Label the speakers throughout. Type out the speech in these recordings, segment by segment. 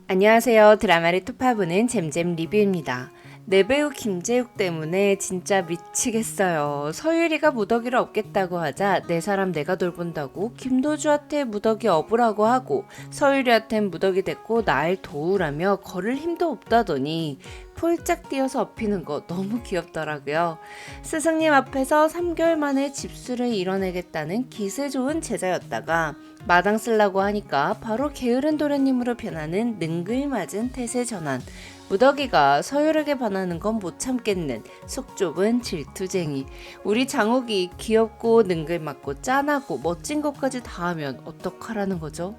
Speaker 1: 안녕하세요. 드라마를 토파보는 잼잼 리뷰입니다. 내 배우 김재욱 때문에 진짜 미치겠어요. 서유리가 무더기를 업겠다고 하자 내 사람 내가 돌본다고 김도주한테 무더기 업으라고 하고 서유리한텐 무더기 됐고 날 도우라며 걸을 힘도 없다더니 폴짝 뛰어서 업히는 거 너무 귀엽더라고요. 스승님 앞에서 3개월 만에 집수를 이뤄내겠다는 기세 좋은 제자였다가 마당 쓰려고 하니까 바로 게으른 도련님으로 변하는 능글맞은 태세 전환. 무더기가 서유르게 반하는 건 못 참겠는 속 좁은 질투쟁이. 우리 장욱이 귀엽고 능글맞고 짠하고 멋진 것까지 다 하면 어떡하라는 거죠?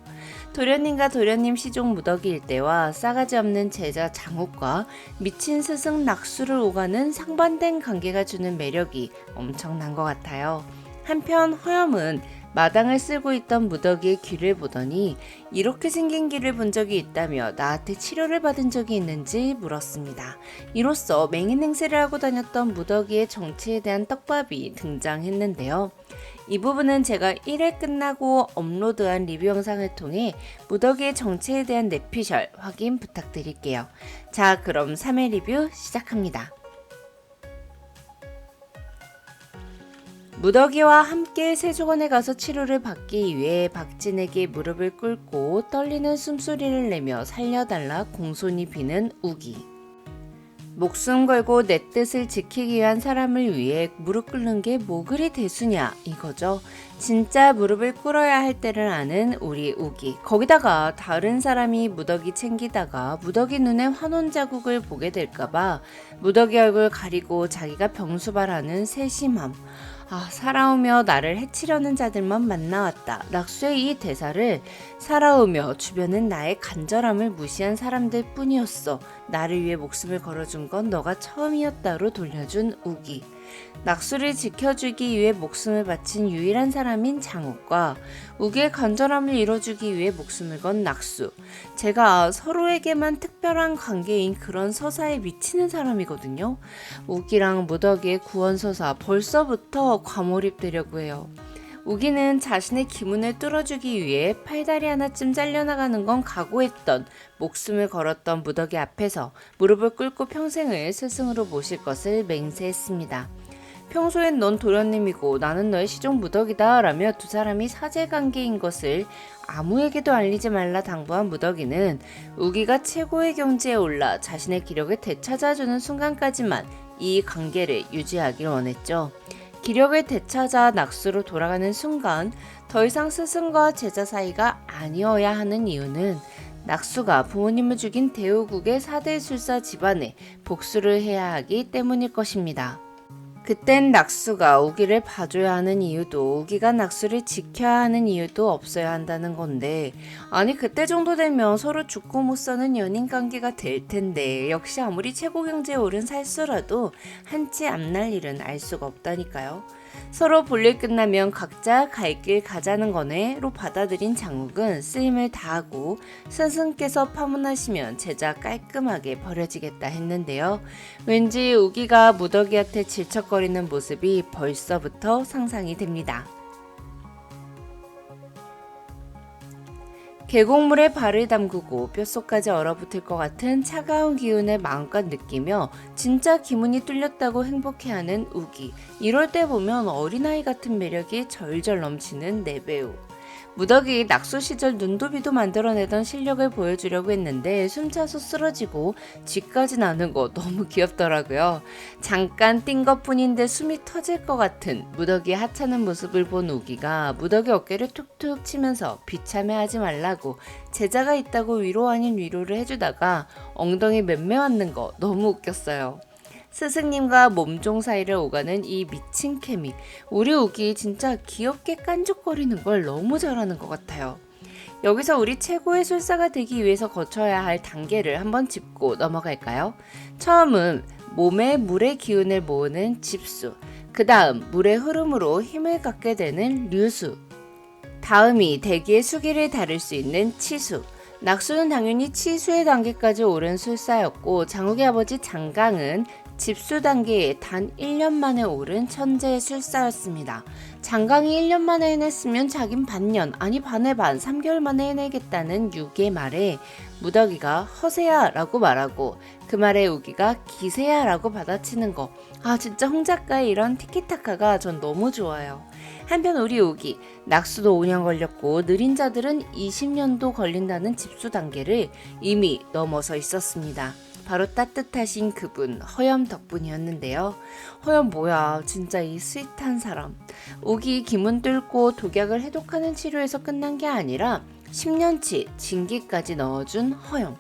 Speaker 1: 도련님과 도련님 시종 무더기일 때와 싸가지 없는 제자 장욱과 미친 스승 낙수를 오가는 상반된 관계가 주는 매력이 엄청난 것 같아요. 한편 허염은 마당을 쓸고 있던 무더기의 귀를 보더니 이렇게 생긴 귀를 본 적이 있다며 나한테 치료를 받은 적이 있는지 물었습니다. 이로써 맹인 행세를 하고 다녔던 무더기의 정치에 대한 떡밥이 등장했는데요. 이 부분은 제가 1회 끝나고 업로드한 리뷰 영상을 통해 무더기의 정치에 대한 내피셜 확인 부탁드릴게요. 자, 그럼 3회 리뷰 시작합니다. 무더기와 함께 세조관에 가서 치료를 받기 위해 박진에게 무릎을 꿇고 떨리는 숨소리를 내며 살려달라 공손히 비는 우기. 목숨 걸고 내 뜻을 지키기 위한 사람을 위해 무릎 꿇는 게 뭐 그리 대수냐 이거죠. 진짜 무릎을 꿇어야 할 때를 아는 우리 우기. 거기다가 다른 사람이 무더기 챙기다가 무더기 눈에 환원 자국을 보게 될까봐 무더기 얼굴 가리고 자기가 병수발하는 세심함. 살아오며 나를 해치려는 자들만 만나왔다. 낙수의 이 대사를 살아오며 주변은 나의 간절함을 무시한 사람들 뿐이었어. 나를 위해 목숨을 걸어준 건 너가 처음이었다로 돌려준 우기. 낙수를 지켜주기 위해 목숨을 바친 유일한 사람인 장욱과 우기의 간절함을 이뤄주기 위해 목숨을 건 낙수. 제가 서로에게만 특별한 관계인 그런 서사에 미치는 사람이거든요. 우기랑 무더기의 구원서사 벌써부터 과몰입되려고 해요. 우기는 자신의 기문을 뚫어주기 위해 팔다리 하나쯤 잘려나가는 건 각오했던 목숨을 걸었던 무더기 앞에서 무릎을 꿇고 평생을 스승으로 모실 것을 맹세했습니다. 평소엔 넌 도련님이고 나는 너의 시종 무더기다 라며 두 사람이 사제관계인 것을 아무에게도 알리지 말라 당부한 무더기는 우기가 최고의 경지에 올라 자신의 기력을 되찾아주는 순간까지만 이 관계를 유지하길 원했죠. 기력을 되찾아 낙수로 돌아가는 순간 더 이상 스승과 제자 사이가 아니어야 하는 이유는 낙수가 부모님을 죽인 대우국의 4대 술사 집안에 복수를 해야 하기 때문일 것입니다. 그땐 낙수가 우기를 봐줘야 하는 이유도 우기가 낙수를 지켜야 하는 이유도 없어야 한다는 건데 아니 그때 정도 되면 서로 죽고 못 사는 연인 관계가 될 텐데 역시 아무리 최고 경제에 오른 살수라도 한치 앞날 일은 알 수가 없다니까요. 서로 볼일 끝나면 각자 갈 길 가자는 거네로 받아들인 장욱은 쓰임을 다하고 스승께서 파문하시면 제자 깔끔하게 버려지겠다 했는데요. 왠지 우기가 무더기한테 질척거리는 모습이 벌써부터 상상이 됩니다. 계곡물에 발을 담그고 뼛속까지 얼어붙을 것 같은 차가운 기운을 마음껏 느끼며 진짜 기문이 뚫렸다고 행복해하는 우기. 이럴 때 보면 어린아이 같은 매력이 절절 넘치는 내 배우. 무더기 낙수 시절 눈도비도 만들어내던 실력을 보여주려고 했는데 숨차서 쓰러지고 쥐까지 나는 거 너무 귀엽더라고요. 잠깐 뛴 것뿐인데 숨이 터질 것 같은 무더기의 하찮은 모습을 본 우기가 무더기 어깨를 툭툭 치면서 비참해하지 말라고 제자가 있다고 위로 아닌 위로를 해주다가 엉덩이 맴매 맞는 거 너무 웃겼어요. 스승님과 몸종 사이를 오가는 이 미친 케미. 우리 우기 진짜 귀엽게 깐죽거리는 걸 너무 잘하는 것 같아요. 여기서 우리 최고의 술사가 되기 위해서 거쳐야 할 단계를 한번 짚고 넘어갈까요? 처음은 몸에 물의 기운을 모으는 집수. 그 다음 물의 흐름으로 힘을 갖게 되는 류수. 다음이 대기의 수기를 다룰 수 있는 치수. 낙수는 당연히 치수의 단계까지 오른 술사였고 장욱의 아버지 장강은 집수 단계에 단 1년 만에 오른 천재의 술사였습니다. 장강이 1년 만에 해냈으면 자긴 반년, 아니 반의 반, 3개월 만에 해내겠다는 우기의 말에 무더기가 허세야 라고 말하고 그 말에 우기가 기세야 라고 받아치는 거. 진짜 홍 작가의 이런 티키타카가 전 너무 좋아요. 한편 우리 우기, 낙수도 5년 걸렸고 느린 자들은 20년도 걸린다는 집수 단계를 이미 넘어서 있었습니다. 바로 따뜻하신 그분 허염 덕분이었는데요. 허염 뭐야, 진짜 이 스윗한 사람. 우기 기문 뚫고 독약을 해독하는 치료에서 끝난 게 아니라 10년치 징기까지 넣어준 허염.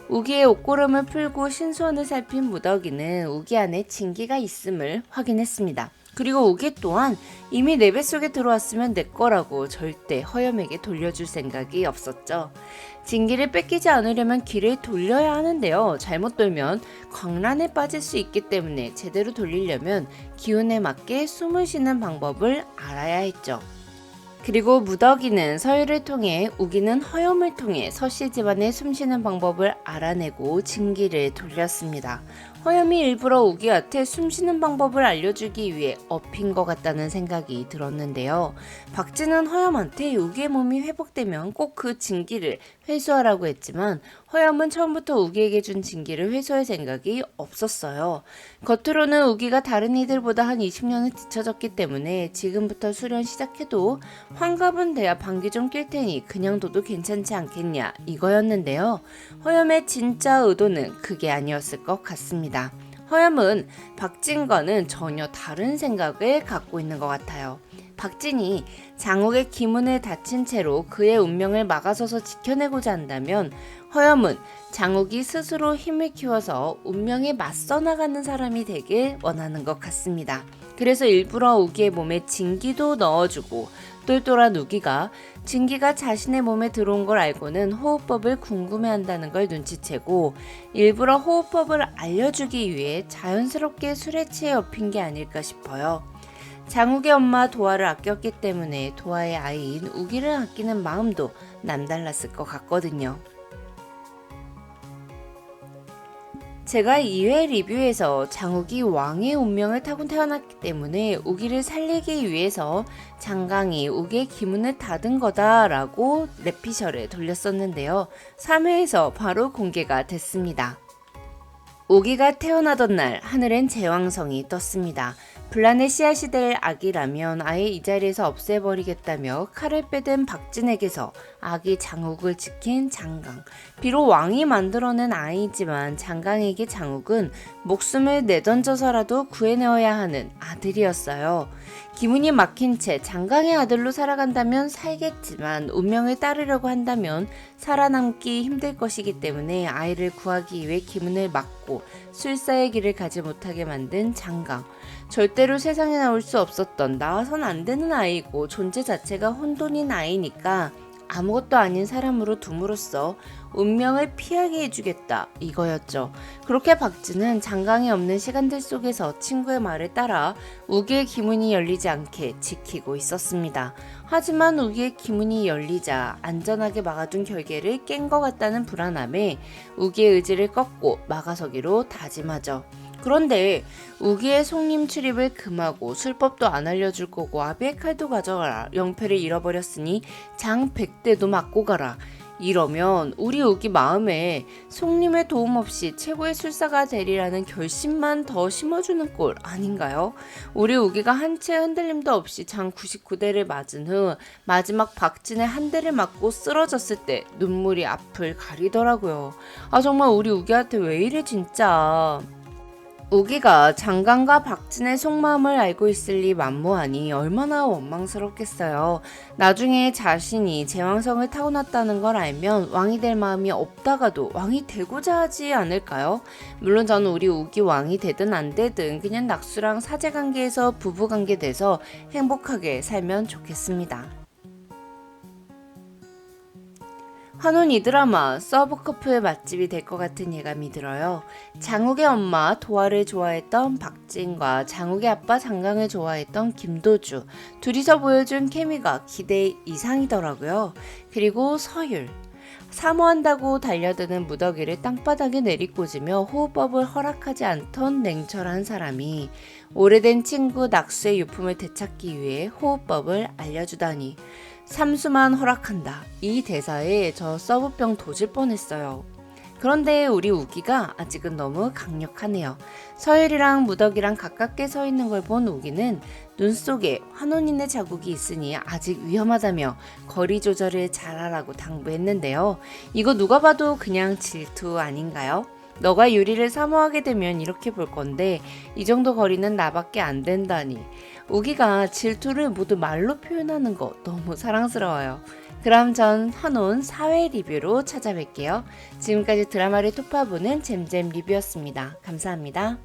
Speaker 1: 우기의 옷고름을 풀고 신수원을 살핀 무더기는 우기 안에 징기가 있음을 확인했습니다. 그리고 우기 또한 이미 내 뱃속에 들어왔으면 내 거라고 절대 허염에게 돌려줄 생각이 없었죠. 징기를 뺏기지 않으려면 귀를 돌려야 하는데요. 잘못 돌면 광란에 빠질 수 있기 때문에 제대로 돌리려면 기운에 맞게 숨을 쉬는 방법을 알아야 했죠. 그리고 무더기는 서유를 통해 우기는 허염을 통해 서씨 집안의 숨쉬는 방법을 알아내고 징기를 돌렸습니다. 허염이 일부러 우기한테 숨쉬는 방법을 알려주기 위해 업힌 것 같다는 생각이 들었는데요. 박쥐는 허염한테 우기의 몸이 회복되면 꼭 그 징기를 회수하라고 했지만 허염은 처음부터 우기에게 준 징기를 회수할 생각이 없었어요. 겉으로는 우기가 다른 이들보다 한 20년은 뒤처졌기 때문에 지금부터 수련 시작해도 환갑은 돼야 방귀 좀 낄 테니 그냥 둬도 괜찮지 않겠냐 이거였는데요. 허염의 진짜 의도는 그게 아니었을 것 같습니다. 허염은 박진과는 전혀 다른 생각을 갖고 있는 것 같아요. 박진이 장욱의 기문을 닫힌 채로 그의 운명을 막아서서 지켜내고자 한다면 허염은 장욱이 스스로 힘을 키워서 운명에 맞서 나가는 사람이 되길 원하는 것 같습니다. 그래서 일부러 우기의 몸에 징기도 넣어주고 똘똘한 우기가 징기가 자신의 몸에 들어온 걸 알고는 호흡법을 궁금해한다는 걸 눈치채고 일부러 호흡법을 알려주기 위해 자연스럽게 술에 취해 엎인 게 아닐까 싶어요. 장욱의 엄마 도화를 아꼈기 때문에 도화의 아이인 우기를 아끼는 마음도 남달랐을 것 같거든요. 제가 2회 리뷰에서 장욱이 왕의 운명을 타고 태어났기 때문에 우기를 살리기 위해서 장강이 우기의 기문을 닫은 거다라고 랩피셜을 돌렸었는데요. 3회에서 바로 공개가 됐습니다. 우기가 태어나던 날 하늘엔 제왕성이 떴습니다. 분란의 씨앗이 될 아기라면 아예 이 자리에서 없애버리겠다며 칼을 빼든 박진에게서 아기 장욱을 지킨 장강. 비록 왕이 만들어낸 아이지만 장강에게 장욱은 목숨을 내던져서라도 구해내어야 하는 아들이었어요. 기문이 막힌 채 장강의 아들로 살아간다면 살겠지만 운명을 따르려고 한다면 살아남기 힘들 것이기 때문에 아이를 구하기 위해 기문을 막고 술사의 길을 가지 못하게 만든 장강. 절대로 세상에 나올 수 없었던 나와선 안 되는 아이고 존재 자체가 혼돈인 아이니까 아무것도 아닌 사람으로 둠으로써 운명을 피하게 해주겠다 이거였죠. 그렇게 박쥐는 장강이 없는 시간들 속에서 친구의 말을 따라 우기의 기문이 열리지 않게 지키고 있었습니다. 하지만 우기의 기문이 열리자 안전하게 막아둔 결계를 깬 것 같다는 불안함에 우기의 의지를 꺾고 막아서기로 다짐하죠. 그런데 우기의 송림 출입을 금하고 술법도 안 알려줄 거고 아비의 칼도 가져가라. 영패를 잃어버렸으니 장 100대도 맞고 가라. 이러면 우리 우기 마음에 송림의 도움 없이 최고의 술사가 되리라는 결심만 더 심어주는 꼴 아닌가요? 우리 우기가 한 채 흔들림도 없이 장 99대를 맞은 후 마지막 박진의 한 대를 맞고 쓰러졌을 때 눈물이 앞을 가리더라고요. 정말 우리 우기한테 왜 이래 진짜. 우기가 장강과 박진의 속마음을 알고 있을 리 만무하니 얼마나 원망스럽겠어요. 나중에 자신이 제왕성을 타고났다는 걸 알면 왕이 될 마음이 없다가도 왕이 되고자 하지 않을까요? 물론 저는 우리 우기 왕이 되든 안 되든 그냥 낙수랑 사제관계에서 부부관계 돼서 행복하게 살면 좋겠습니다. 한온 이 드라마 서브커플 맛집이 될 것 같은 예감이 들어요. 장욱의 엄마 도화를 좋아했던 박진과 장욱의 아빠 장강을 좋아했던 김도주 둘이서 보여준 케미가 기대 이상이더라고요. 그리고 서율. 사모한다고 달려드는 무더기를 땅바닥에 내리꽂으며 호흡법을 허락하지 않던 냉철한 사람이 오래된 친구 낙수의 유품을 되찾기 위해 호흡법을 알려주다니 삼수만 허락한다. 이 대사에 저 서브병 도질 뻔했어요. 그런데 우리 우기가 아직은 너무 강력하네요. 서열이랑 무더기랑 가깝게 서 있는 걸 본 우기는 눈 속에 환혼인의 자국이 있으니 아직 위험하다며 거리 조절을 잘하라고 당부했는데요. 이거 누가 봐도 그냥 질투 아닌가요? 너가 유리를 사모하게 되면 이렇게 볼 건데 이 정도 거리는 나밖에 안 된다니. 우기가 질투를 모두 말로 표현하는 거 너무 사랑스러워요. 그럼 전 환혼 사회 리뷰로 찾아뵐게요. 지금까지 드라마를 토파보는 잼잼 리뷰였습니다. 감사합니다.